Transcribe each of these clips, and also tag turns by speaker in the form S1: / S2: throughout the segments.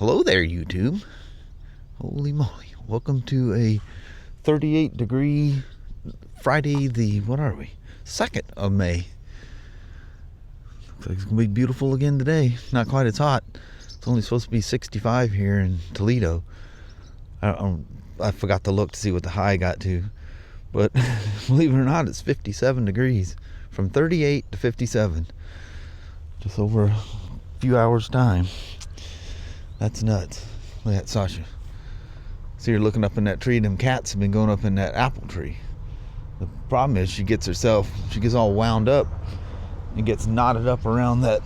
S1: Hello there, YouTube. Holy moly. Welcome to a 38-degree Friday, what are we? 2nd of May. Looks like it's going to be beautiful again today. Not quite as hot. It's only supposed to be 65 here in Toledo. I forgot to look to see what the high got to. But believe it or not, it's 57 degrees. From 38 to 57. Just over a few hours' time. That's nuts. Look at that, Sasha. See her looking up in that tree. Them cats have been going up in that apple tree. The problem is she gets all wound up and gets knotted up around that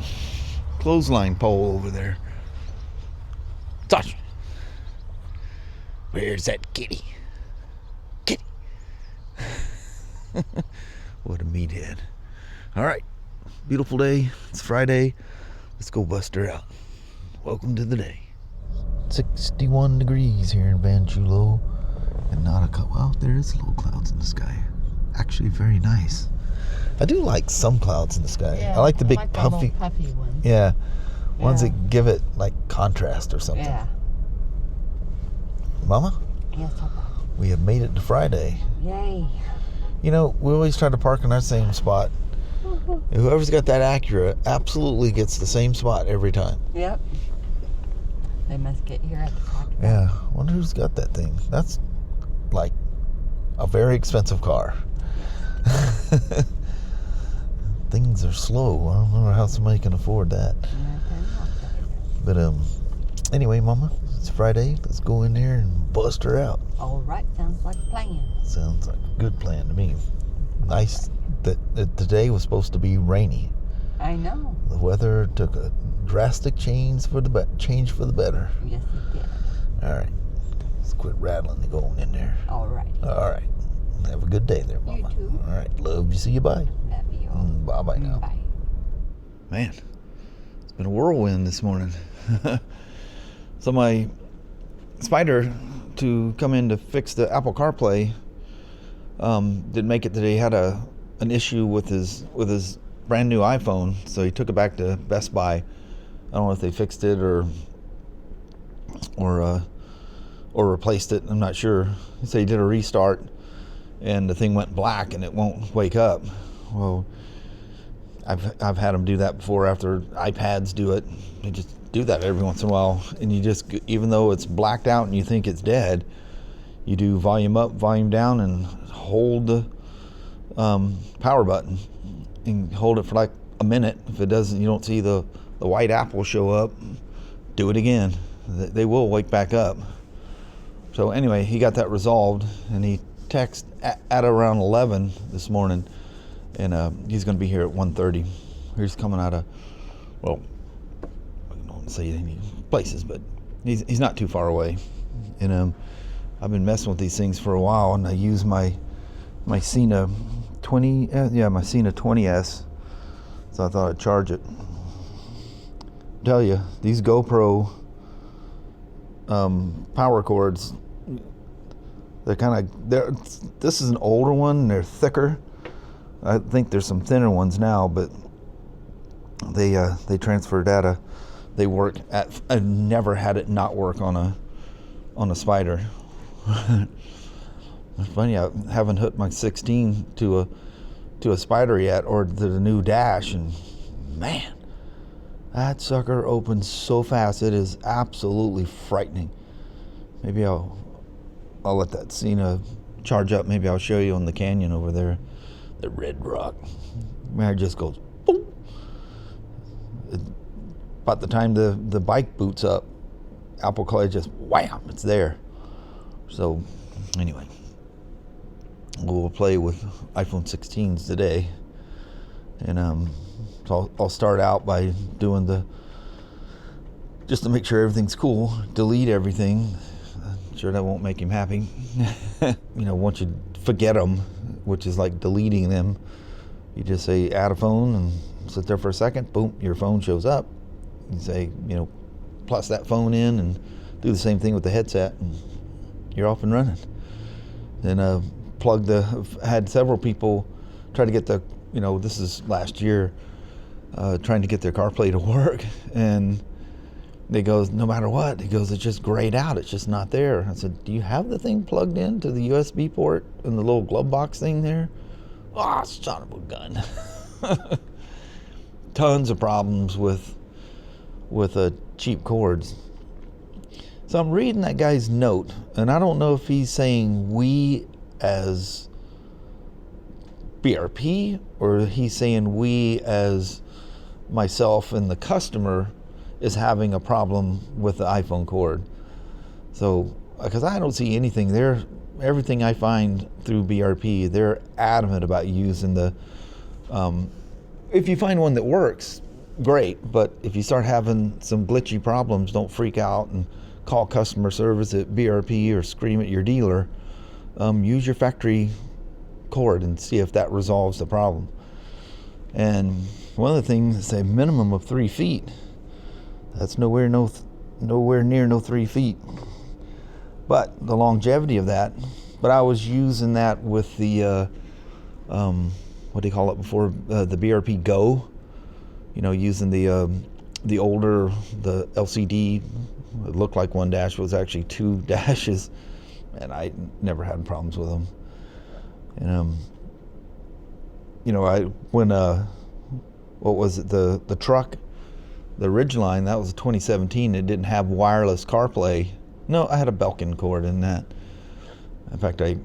S1: clothesline pole over there. Sasha, where's that kitty? Kitty. What a meathead. All right, beautiful day. It's Friday. Let's go bust her out. Welcome to the day. 61 degrees here in Van Chulo, and not a cloud. Well, there is little clouds in the sky. Actually, very nice. I do like some clouds in the sky. Yeah, I like the big puffy ones. Yeah, ones that give it like contrast or something. Yeah. Mama?
S2: Yes, Papa.
S1: We have made it to Friday.
S2: Yay.
S1: You know, we always try to park in our same spot. Whoever's got that Acura absolutely gets the same spot every time.
S2: Yep. They must get here at the clock.
S1: Yeah. I wonder who's got that thing. That's like a very expensive car. Things are slow. I don't know how somebody can afford that. But anyway, Mama, it's Friday. Let's go in there and bust her out.
S2: All right. Sounds like a plan.
S1: Sounds like a good plan to me. Nice that today was supposed to be rainy.
S2: I know.
S1: The weather took a drastic change for the better.
S2: Yes, it did.
S1: All right. Let's quit rattling and going in there.
S2: All right.
S1: All right. Have a good day there, Mama.
S2: You too.
S1: All right. Love you. See you. Bye.
S2: Love you.
S1: Bye-bye now.
S2: Bye.
S1: Man, it's been a whirlwind this morning. So my Spyder to come in to fix the Apple CarPlay didn't make it today. He had an issue with his brand new iPhone, so he took it back to Best Buy. I don't know if they fixed it or replaced it. I'm not sure. So he did a restart, and the thing went black, and it won't wake up. Well, I've had them do that before. After iPads do it, they just do that every once in a while, and you just, even though it's blacked out and you think it's dead, you do volume up, volume down, and hold the power button and hold it for like a minute. If it doesn't, you don't see the white apple show up, do it again. They will wake back up. So anyway, he got that resolved, and he texted at around 11 this morning, and he's going to be here at 1:30. He's coming out of, well, I don't say any places, but he's not too far away. And I've been messing with these things for a while, and I use my Cena 20, my Cena 20S. So I thought I'd charge it. Tell you, these GoPro power cords, this is an older one. They're thicker. I think there's some thinner ones now, but they transfer data. They work I've never had it not work on a Spyder. It's funny, I haven't hooked my 16 to a Spyder yet, or to the new dash, and man, that sucker opens so fast. It is absolutely frightening. Maybe I'll let that Cena charge up. Maybe I'll show you on the canyon over there, the Red Rock. Man, it just goes boom. About the time the bike boots up, Apple CarPlay just wham, it's there. So anyway, we'll play with iPhone 16s today, and so I'll start out by doing just to make sure everything's cool, delete everything. I'm sure that won't make him happy. Once you forget them, which is like deleting them, you just say add a phone and sit there for a second, boom, your phone shows up. You say, plus that phone in and do the same thing with the headset, and you're off and running. Then had several people try to get this is last year, trying to get their CarPlay to work, and They goes, no matter what, he goes, it's just grayed out. It's just not there. I said, do you have the thing plugged in to the USB port in the little glove box thing there? Oh, son of a gun. Tons of problems with cheap cords. So I'm reading that guy's note, and I don't know if he's saying we as BRP, or he's saying we as myself and the customer is having a problem with the iPhone cord. So, because I don't see anything there, everything I find through BRP, they're adamant about using the, if you find one that works, great, but if you start having some glitchy problems, don't freak out and call customer service at BRP or scream at your dealer. Use your factory cord and see if that resolves the problem. And one of the things is a minimum of 3 feet. That's nowhere near 3 feet. But the longevity of that. But I was using that with the what do you call it before, the BRP Go. You know, using the older, the LCD. It looked like one dash, but it was actually 2 dashes, and I never had problems with them. And you know, what was it, the truck, the Ridgeline, that was a 2017. It didn't have wireless CarPlay. No, I had a Belkin cord in that. In fact, I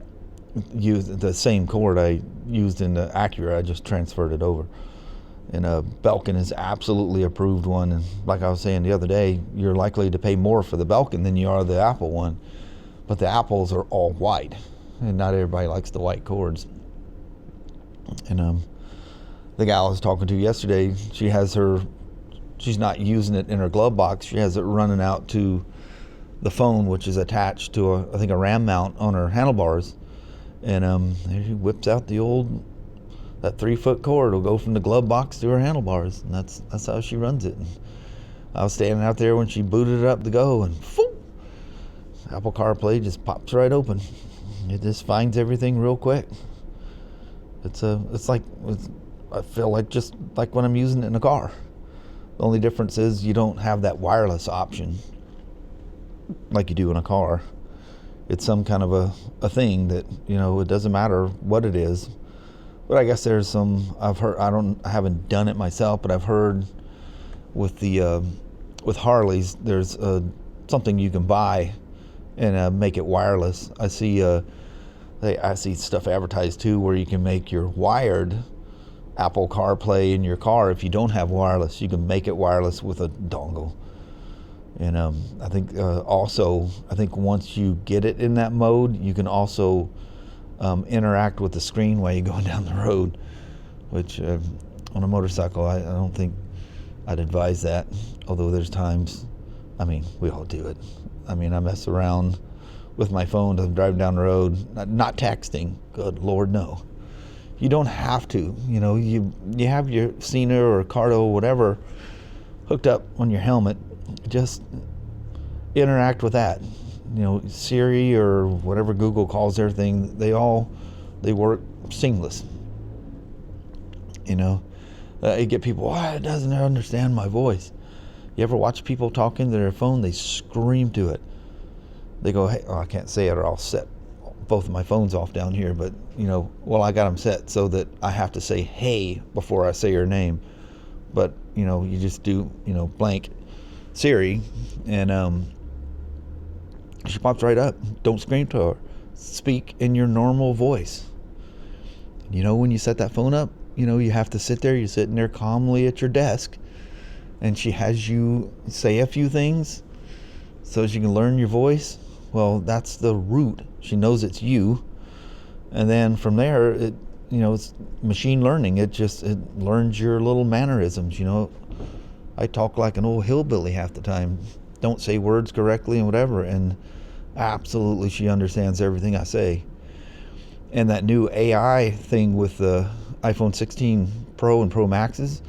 S1: used the same cord I used in the Acura. I just transferred it over. And Belkin is absolutely approved one. And like I was saying the other day, you're likely to pay more for the Belkin than you are the Apple one. But the Apples are all white, and not everybody likes the white cords. And the gal I was talking to yesterday, she's not using it in her glove box. She has it running out to the phone, which is attached to I think a RAM mount on her handlebars. And she whips out that 3-foot cord will go from the glove box to her handlebars, and that's how she runs it. And I was standing out there when she booted it up to go, and phoom, Apple CarPlay just pops right open. It just finds everything real quick. I feel like just like when I'm using it in a car. The only difference is you don't have that wireless option like you do in a car. It's some kind of a thing that, you know, it doesn't matter what it is. But I guess there's some, I've heard, I haven't done it myself, but I've heard with with Harleys, there's something you can buy and make it wireless. I see stuff advertised too where you can make your wired Apple CarPlay in your car. If you don't have wireless, you can make it wireless with a dongle. And I think once you get it in that mode, you can also interact with the screen while you're going down the road, which on a motorcycle, I don't think I'd advise that. Although there's times, I mean, we all do it. I mean, I mess around with my phone as I'm driving down the road, not texting. Good Lord, no. You don't have to. You know, you have your Cena or Cardo or whatever hooked up on your helmet. Just interact with that. You know, Siri or whatever Google calls their thing, they work seamless. You know, you get people, it doesn't understand my voice. You ever watch people talking to their phone? They scream to it. They go, hey, I can't say it or I'll set both of my phones off down here. But, you know, I got them set so that I have to say hey before I say her name. But, you know, you just do, blank Siri, and she pops right up. Don't scream to her. Speak in your normal voice. You know, when you set that phone up, you have to sit there. You're sitting there calmly at your desk, and she has you say a few things so she can learn your voice. Well, that's the root. She knows it's you, and then from there, it's machine learning. It learns your little mannerisms. I talk like an old hillbilly half the time. Don't say words correctly and whatever, and absolutely she understands everything I say. And that new AI thing with the iPhone 16 Pro and Pro Maxes,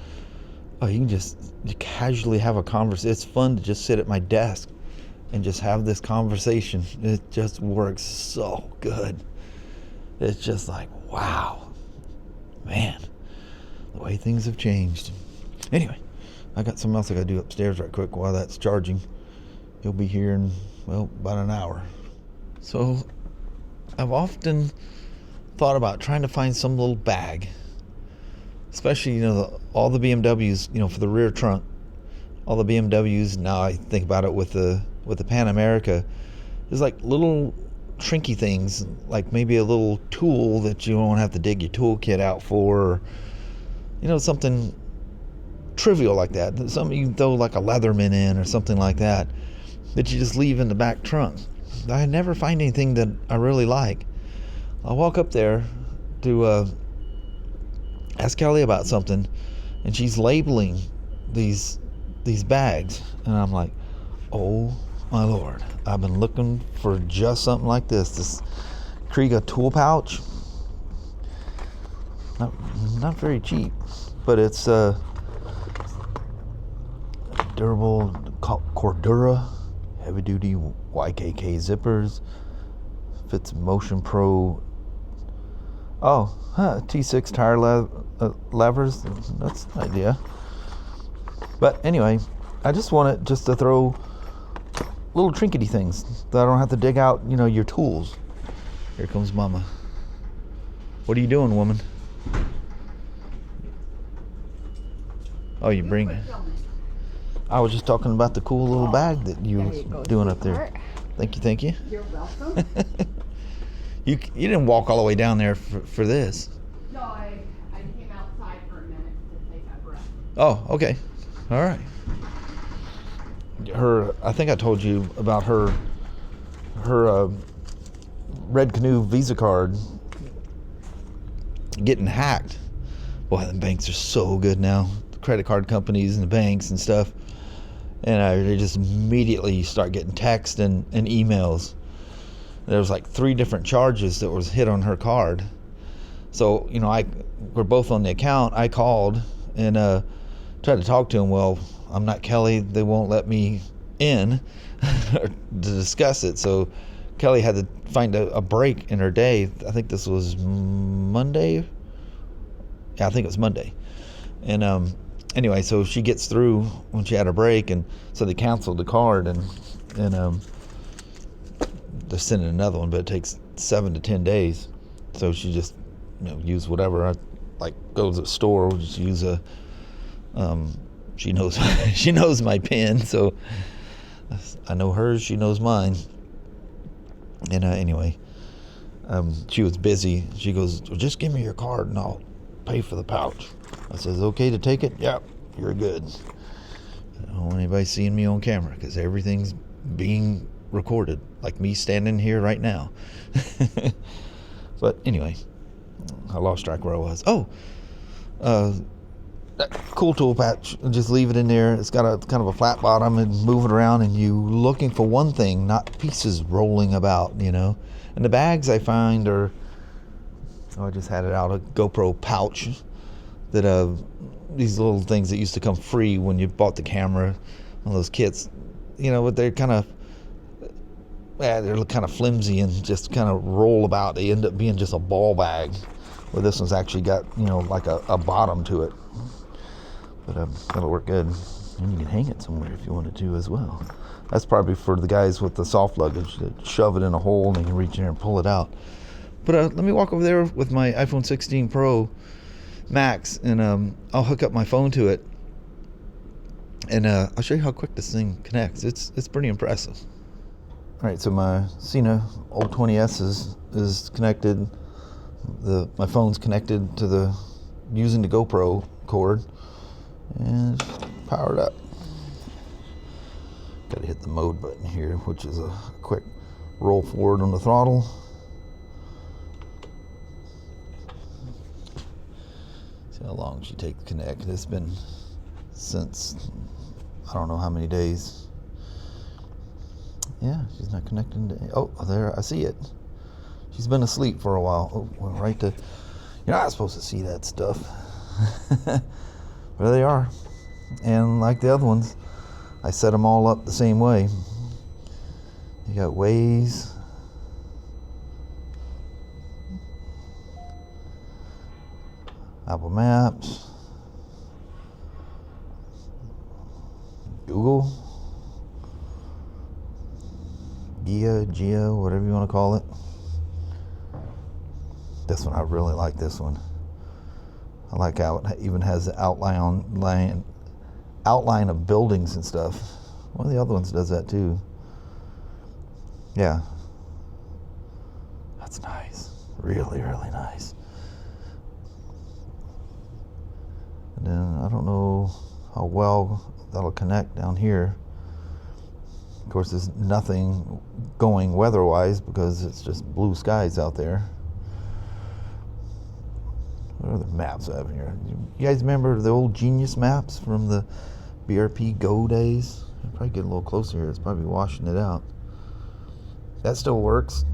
S1: you can just casually have a conversation. It's fun to just sit at my desk and just have this conversation. It just works so good. It's just like, wow, man, the way things have changed. Anyway, I got something else I gotta do upstairs right quick while that's charging. He'll be here in, well, about an hour. So I've often thought about trying to find some little bag, especially, all the BMWs, for the rear trunk, all the BMWs. Now I think about it with the Pan America, there's like little trinky things, like maybe a little tool that you won't have to dig your toolkit out for, or, something trivial like that. Something you can throw like a Leatherman in or something like that you just leave in the back trunk. I never find anything that I really like. I walk up there to ask Kelly about something, and she's labeling these bags, and I'm like, oh my Lord, I've been looking for just something like this Kriega tool pouch. Not very cheap, but it's durable Cordura heavy duty YKK zippers, fits Motion Pro. T6 tire levers. That's an idea. But anyway, I just want it just to throw little trinkety things that I don't have to dig out, your tools. Here comes Mama. What are you doing, woman? Oh, you bring it. I was just talking about the cool little bag that you were doing up there. Thank you.
S3: You're welcome.
S1: You didn't walk all the way down there for this.
S3: No, I came outside for a minute to take a breath.
S1: Oh, okay. All right. I think I told you about her Red Canoe Visa card getting hacked. Boy, the banks are so good now. The credit card companies and the banks and stuff. And they just immediately start getting texts and emails. There was like 3 different charges that was hit on her card. So, we're both on the account. I called and tried to talk to him. Well, I'm not Kelly. They won't let me in to discuss it. So Kelly had to find a break in her day. I think this was Monday. Yeah, I think it was Monday. And anyway, so she gets through when she had a break, and so they canceled the card, and they're sending another one, but it takes 7 to 10 days. So she just use whatever. I go to the store, we'll just use a she knows my PIN, so I know hers, she knows mine. And anyway, she was busy. She goes, well, just give me your card and I'll pay for the pouch. I says, okay to take it? Yeah, you're good. I don't want anybody seeing me on camera because everything's being recorded, like me standing here right now. But anyway, I lost track where I was. That cool tool patch, just leave it in there. It's got a kind of a flat bottom and move it around, and you looking for one thing, not pieces rolling about, And the bags I find are, I just had it out, a GoPro pouch that these little things that used to come free when you bought the camera, one of those kits, but they're kind of, they're kind of flimsy and just kind of roll about. They end up being just a ball bag, where this one's actually got, like a bottom to it. But that'll work good. And you can hang it somewhere if you wanted to as well. That's probably for the guys with the soft luggage that shove it in a hole and they can reach in there and pull it out. But let me walk over there with my iPhone 16 Pro Max, and I'll hook up my phone to it, and I'll show you how quick this thing connects. It's pretty impressive. All right, so my Cena old 20S is connected. My phone's connected to using the GoPro cord, and it's powered up. Got to hit the mode button here, which is a quick roll forward on the throttle. See how long she takes to connect. It's been since I don't know how many days. Yeah, she's not connecting to. Oh, there, I see it. She's been asleep for a while. Oh, went right to. You're not supposed to see that stuff. There they are. And like the other ones, I set them all up the same way. You got Waze. Apple Maps. Google, Gia, whatever you want to call it. This one, I really like this one. I like how it even has the outline of buildings and stuff. One of the other ones does that too. Yeah. That's nice. Really, really nice. And then I don't know how well that'll connect down here. Of course, there's nothing going weather-wise because it's just blue skies out there. What other maps I have here? You guys remember the old Genius maps from the BRP Go days? I'll probably get a little closer here. It's probably washing it out. That still works.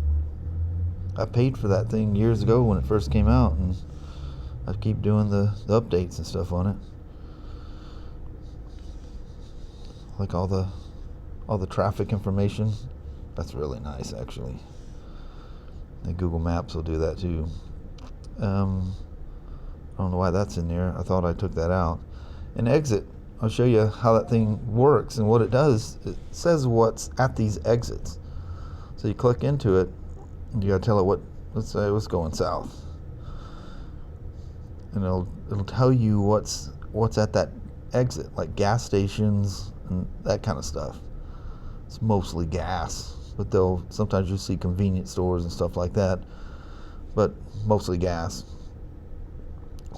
S1: I paid for that thing years ago when it first came out, and I keep doing the updates and stuff on it. Like all the traffic information. That's really nice, actually. And Google Maps will do that too. I don't know why that's in there. I thought I took that out. And exit, I'll show you how that thing works and what it does. It says what's at these exits. So you click into it, and you gotta tell it what, let's say it's going south. And it'll tell you what's at that exit, like gas stations and that kind of stuff. It's mostly gas, but sometimes you'll see convenience stores and stuff like that, but mostly gas.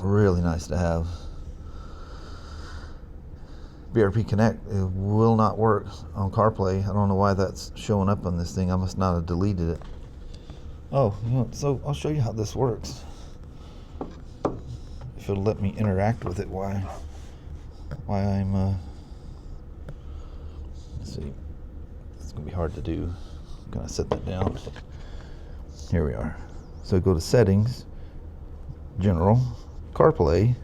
S1: Really nice to have. BRP Connect, it will not work on CarPlay. I don't know why that's showing up on this thing. I must not have deleted it. Oh, so I'll show you how this works. If it'll let me interact with it, why I'm let's see. It's gonna be hard to do. I'm gonna set that down. Here we are. So go to Settings, General, CarPlay,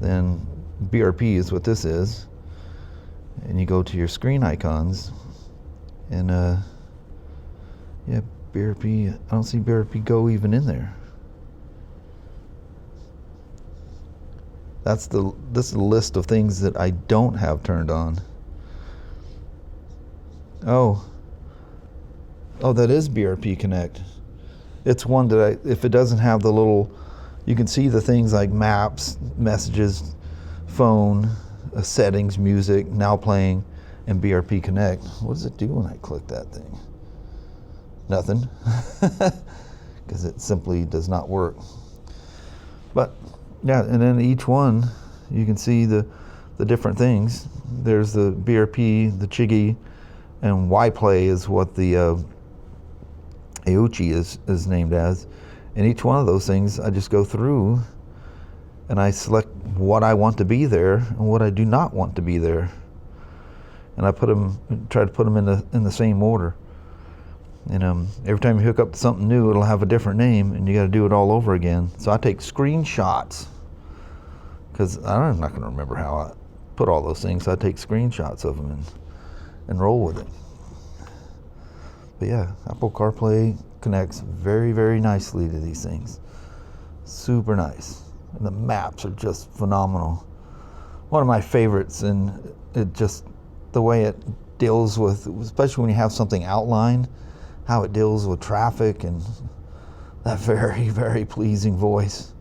S1: then BRP is what this is, and you go to your screen icons, and yeah, BRP. I don't see BRP Go even in there. This is the list of things that I don't have turned on. Oh, that is BRP Connect. It's one that if it doesn't have the little, you can see the things like maps, messages, phone, settings, music, now playing, and BRP Connect. What does it do when I click that thing? Nothing, because it simply does not work. But yeah, and then each one, you can see the different things. There's the BRP, the Chiggy, and Y-Play is what the Aochi is named as. And each one of those things, I just go through and I select what I want to be there and what I do not want to be there. And I try to put them in the same order. And every time you hook up to something new, it'll have a different name, and you got to do it all over again. So I take screenshots, because I'm not going to remember how I put all those things. So I take screenshots of them and roll with it. But yeah, Apple CarPlay connects very, very nicely to these things. Super nice. And the maps are just phenomenal. One of my favorites, and it just, the way it deals with, especially when you have something outlined, how it deals with traffic and that very, very pleasing voice.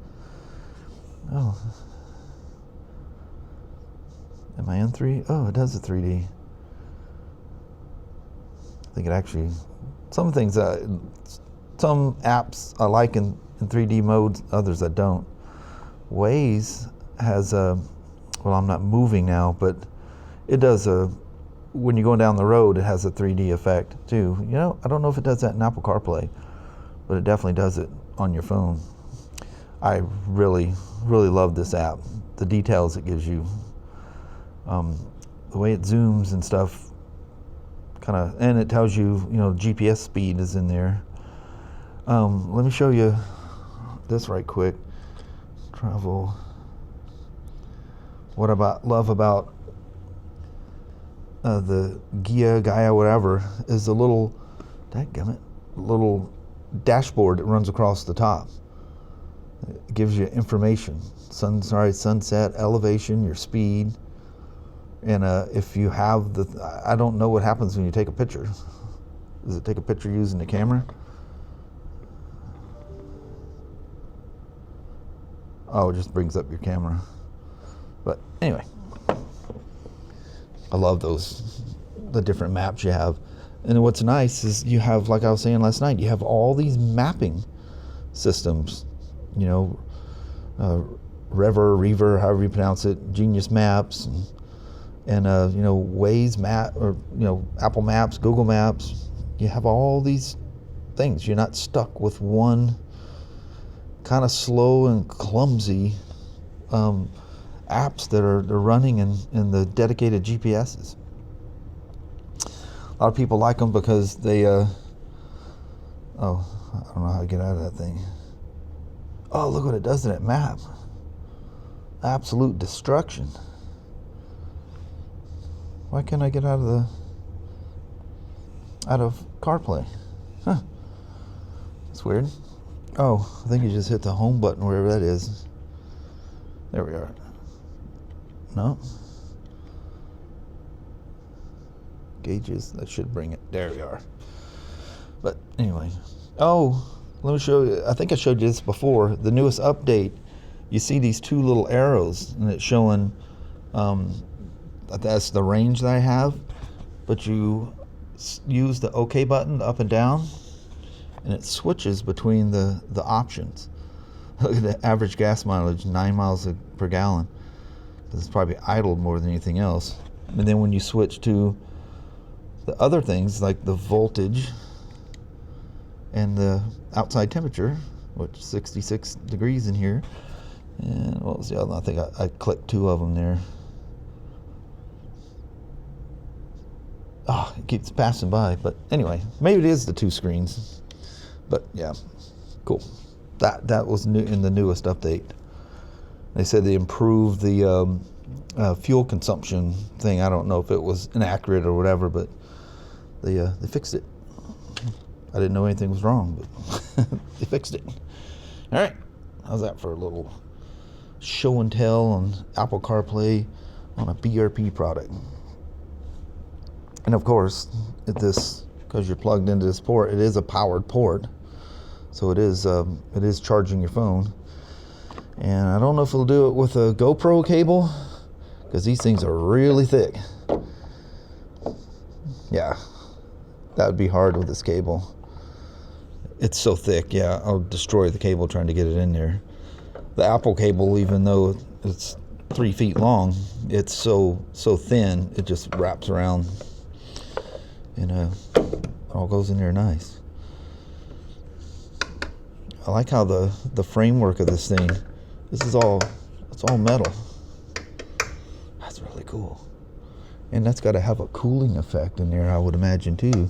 S1: Oh. Am I in 3D? Oh, it does a 3D. I think it actually, some things, some apps I like in 3D mode, others I don't. Waze has well, I'm not moving now, but it does when you're going down the road, it has a 3D effect too. You know, I don't know if it does that in Apple CarPlay, but it definitely does it on your phone. I really, really love this app. The details it gives you, the way it zooms and stuff, and it tells you, GPS speed is in there. Let me show you this right quick. Travel. What love about the Gaia, whatever, is the little dashboard that runs across the top. It gives you information: sunrise, sunset, elevation, your speed, And if you have I don't know what happens when you take a picture. Does it take a picture using the camera? Oh, it just brings up your camera. But anyway, I love the different maps you have. And what's nice is you have, like I was saying last night, you have all these mapping systems, you know, Rever, however you pronounce it, Genius Maps, and you know, Waze Map, or, you know, Apple Maps, Google Maps. You have all these things. You're not stuck with one kind of slow and clumsy apps that are running in the dedicated GPSs. A lot of people like them because they, oh, I don't know how to get out of that thing. Oh, look what it does to that map. Absolute destruction. Why can't I get out of CarPlay? Huh. That's weird. Oh, I think you just hit the home button, wherever that is. There we are. No. Gauges, that should bring it. There we are. But anyway. Oh, let me show you. I think I showed you this before. The newest update, you see these two little arrows, and it's showing that's the range that I have. But you use the OK button up and down, and it switches between the options. Look at the average gas mileage, 9 miles per gallon. It's probably idled more than anything else. And then when you switch to the other things like the voltage and the outside temperature, which is 66 degrees in here, and what was the other one? I think I clicked 2 of them there. Oh, it keeps passing by. But anyway, maybe it is the 2 screens. But yeah, cool. That was new in the newest update. They said they improved the fuel consumption thing. I don't know if it was inaccurate or whatever, but they fixed it. I didn't know anything was wrong, but they fixed it. All right, how's that for a little show and tell on Apple CarPlay on a BRP product? And of course, because you're plugged into this port, it is a powered port, so it is charging your phone. And I don't know if it'll do it with a GoPro cable, because these things are really thick. Yeah, that would be hard with this cable. It's so thick, yeah, I'll destroy the cable trying to get it in there. The Apple cable, even though it's 3 feet long, it's so thin, it just wraps around, and it all goes in there nice. I like how the framework of this thing, it's all metal. That's really cool. And that's got to have a cooling effect in there, I would imagine, too.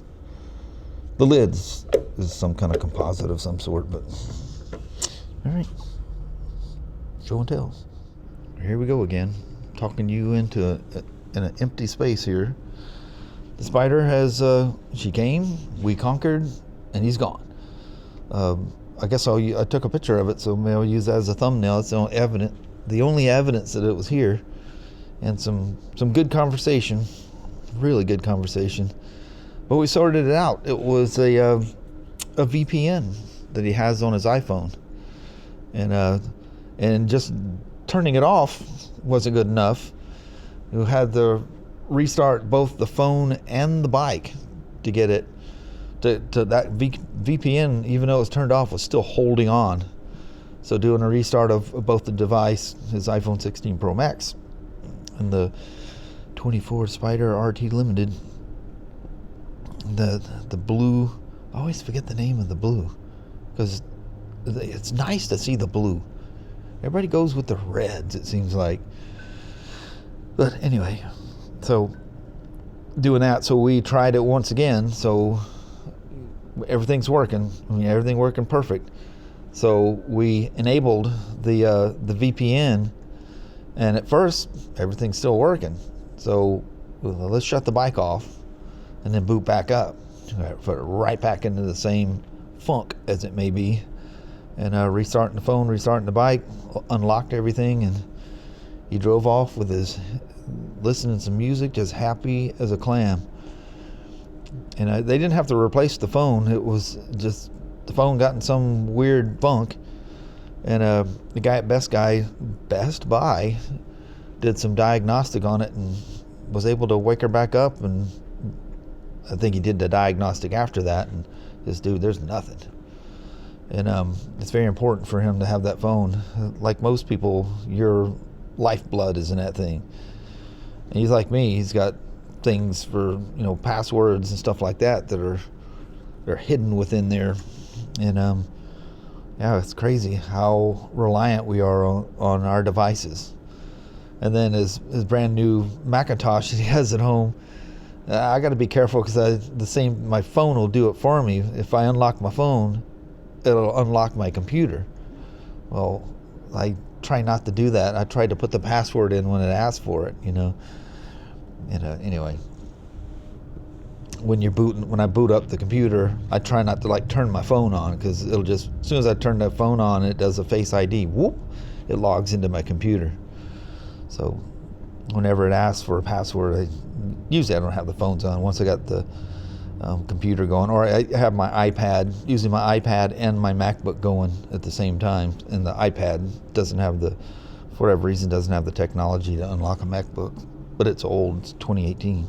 S1: The lids is some kind of composite of some sort, but all right. Show and tell. Here we go again, talking you into in an empty space here. The Spyder has, she came, we conquered, and he's gone. I guess I took a picture of it, so maybe I'll use that as a thumbnail. It's the only evidence that it was here, and some good conversation, really good conversation. But we sorted it out. It was a VPN that he has on his iPhone, and just turning it off wasn't good enough. You had to restart both the phone and the bike to get it to that VPN, even though it was turned off, was still holding on. So doing a restart of both the device, his iPhone 16 Pro Max and the 24 Spyder RT Limited, the blue, I always forget the name of the blue, because it's nice to see the blue. Everybody goes with the reds, it seems like. But anyway, so doing that, so we tried it once again, so everything's working. I mean, everything working perfect. So we enabled the VPN, and at first everything's still working. So let's shut the bike off and then boot back up, put it right back into the same funk as it may be, and restarting the phone, restarting the bike, unlocked everything, and he drove off with his listening to some music, just happy as a clam. And they didn't have to replace the phone. It was just the phone got in some weird funk. And the guy at Best Buy did some diagnostic on it and was able to wake her back up. And I think he did the diagnostic after that. And this dude, there's nothing. And it's very important for him to have that phone. Like most people, your lifeblood is in that thing. And he's like me. He's got things for, passwords and stuff like that they're hidden within there. And yeah, it's crazy how reliant we are on our devices. And then his brand new Macintosh that he has at home, I got to be careful because my phone will do it for me. If I unlock my phone, it'll unlock my computer. Well, I try not to do that. I try to put the password in when it asks for it, And anyway, when I boot up the computer, I try not to turn my phone on, because it'll just, as soon as I turn that phone on, it does a Face ID. Whoop! It logs into my computer. So whenever it asks for a password, usually I don't have the phones on. Once I got the computer going, or I have my iPad, using my iPad and my MacBook going at the same time, and the iPad doesn't have for whatever reason, doesn't have the technology to unlock a MacBook, but it's old, it's 2018.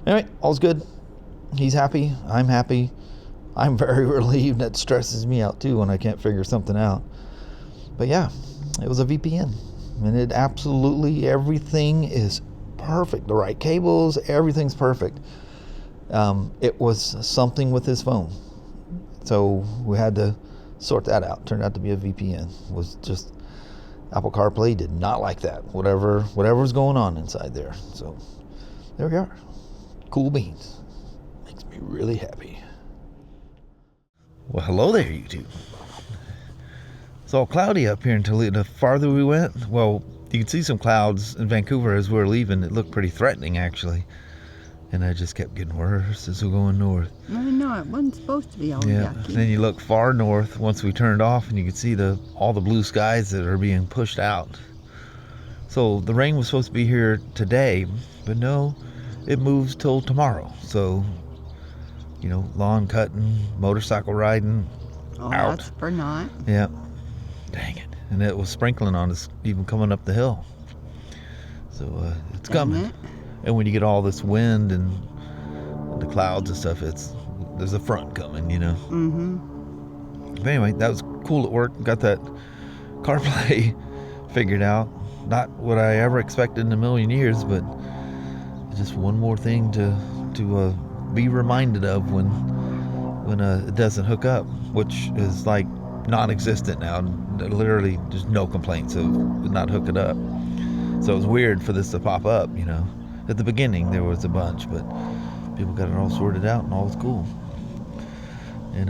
S1: Anyway, all's good. He's happy, I'm happy. I'm very relieved. That stresses me out too when I can't figure something out. But yeah, it was a VPN, and it absolutely, everything is perfect. The right cables, everything's perfect. It was something with his phone, so we had to sort that out. Turned out to be a VPN. It was just Apple CarPlay did not like that. Whatever was going on inside there. So there we are. Cool beans. Makes me really happy. Well, hello there, YouTube. It's all cloudy up here in Toledo. The farther we went, well, you can see some clouds in Vancouver as we were leaving. It looked pretty threatening, actually. And it just kept getting worse as we were going north.
S2: I know, it wasn't supposed to be all
S1: Yeah,
S2: yucky.
S1: and then you look far north once we turned off, and you could see all the blue skies that are being pushed out. So the rain was supposed to be here today, but no, it moves till tomorrow. So, lawn cutting, motorcycle riding, out.
S2: That's for not.
S1: Yeah. Dang it. And it was sprinkling on us even coming up the hill. So it's coming.
S2: It?
S1: And when you get all this wind and the clouds and stuff, there's a front coming,
S2: Mm-hmm.
S1: But anyway, that was cool at work. Got that CarPlay figured out. Not what I ever expected in a million years, but just one more thing to be reminded of when it doesn't hook up, which is like non-existent now. Literally, there's no complaints of not hooking up. So it was weird for this to pop up, At the beginning, there was a bunch, but people got it all sorted out and all was cool. And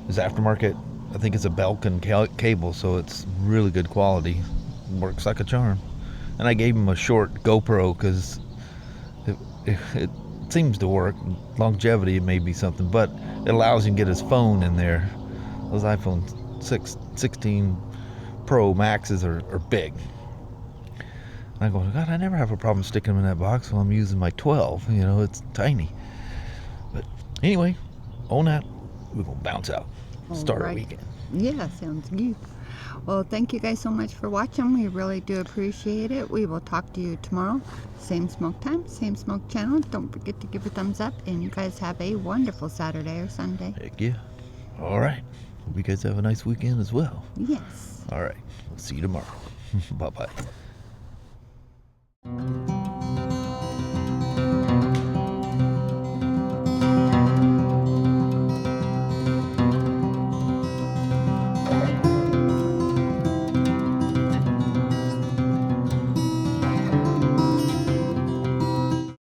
S1: it's aftermarket. I think it's a Belkin cable, so it's really good quality. Works like a charm. And I gave him a short GoPro because it seems to work. Longevity may be something, but it allows him to get his phone in there. Those iPhone 16 Pro Maxes are big. And I go, God, I never have a problem sticking them in that box while I'm using my 12. It's tiny. But anyway, on that, we're going to bounce out. Start our weekend.
S2: Yeah, sounds good. Well, thank you guys so much for watching. We really do appreciate it. We will talk to you tomorrow. Same smoke time, same smoke channel. Don't forget to give a thumbs up. And you guys have a wonderful Saturday or Sunday.
S1: Heck yeah. All right. Hope you guys have a nice weekend as well.
S2: Yes.
S1: All right. We'll see you tomorrow. Bye-bye.